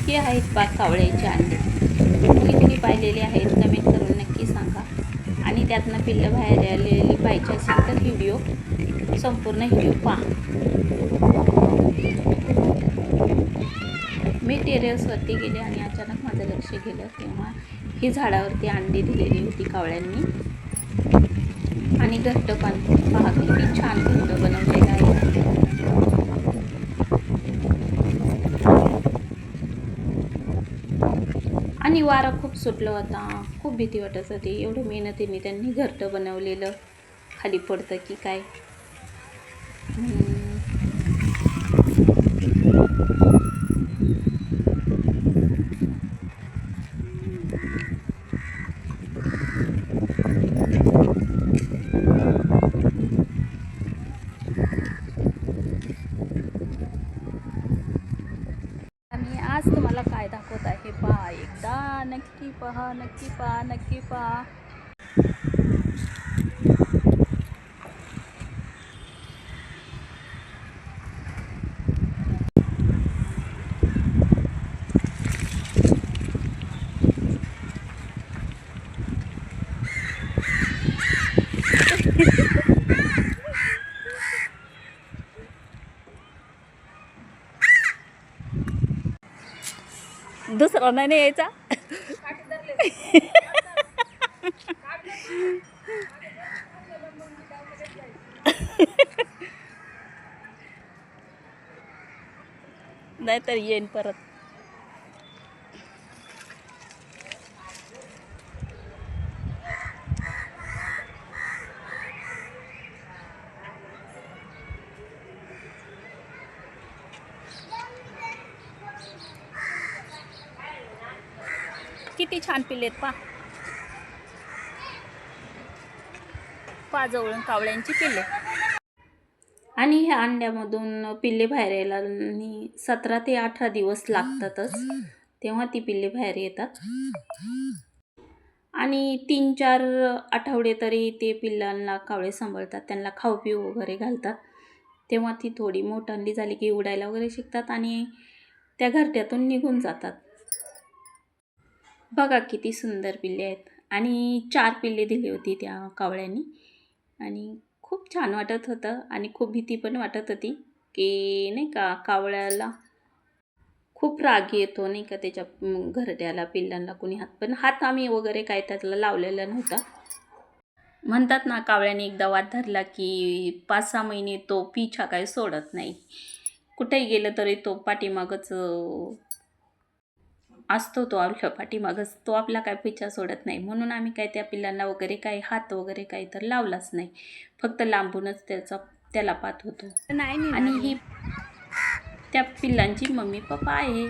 हे आहेत पा कावळ्याचे अंडे. कुणी पाहिलेले आहेत कमेंट करून नक्की सांगा. आणि त्यातनं पिल्लं बाहेर आलेली पाहिजे असेल तर व्हिडिओ संपूर्ण व्हिडिओ पहा. मी टेरेसवरती गेले आणि अचानक माझं लक्ष गेलं तेव्हा ही झाडावरती अंडी दिलेली होती कावळ्यांनी. आणि घरटं पण पहा किती छान घरटं बनवलेलं आहे. आणि वारा खूप सुटला होता, खूप भीती वाटत होती. एवढं मेहनतीने त्यांनी घरटं बनवलेलं खाली पडतं की काय. आणि आज तुम्हाला काय दाखवत आहे पहा, एकदा नक्की पहा, नक्की पहा, नक्की पहा. दुसरा नाही यायचा. नाहीतर येईन परत. किती छान पिल्लेत पा जवळून कावळ्यांची पिल्ले. आणि ह्या अंड्यामधून पिल्ले बाहेर यायला 17 ते 18 दिवस लागतातच, तेव्हा ती पिल्ले बाहेर येतात. आणि 3-4 आठवडे तरी ते पिल्लांना कावळे सांभाळतात, त्यांना खाऊ पिऊ वगैरे घालतात. तेव्हा ती थोडी मोठाली झाली की उडायला वगैरे शिकतात आणि त्या घरट्यातून निघून जातात. बघा किती सुंदर पिल्ले आहेत. आणि 4 पिल्ले दिली होती त्या कावळ्यांनी. आणि खूप छान वाटत होतं आणि खूप भीती पण वाटत होती की नाही का, कावळ्याला खूप राग येतो नाही का त्याच्या घरट्याला, पिल्लांना कोणी हात आम्ही वगैरे काय त्याला लावलेला नव्हता. म्हणतात ना, कावळ्याने एकदा वाद धरला की 5-6 महिने तो पिछा काय सोडत नाही. कुठेही गेलं तरी तो पाठीमागच असतो, तो आपल्या पाठीमागच, तो आपला काय पिछा सोडत नाही. म्हणून आम्ही काय त्या पिल्लांना वगैरे काही हात वगैरे काही तर लावलाच नाही, फक्त लांबूनच त्याला पाहत होतो. आणि ही त्या पिल्लांची मम्मी पप्पा आहे.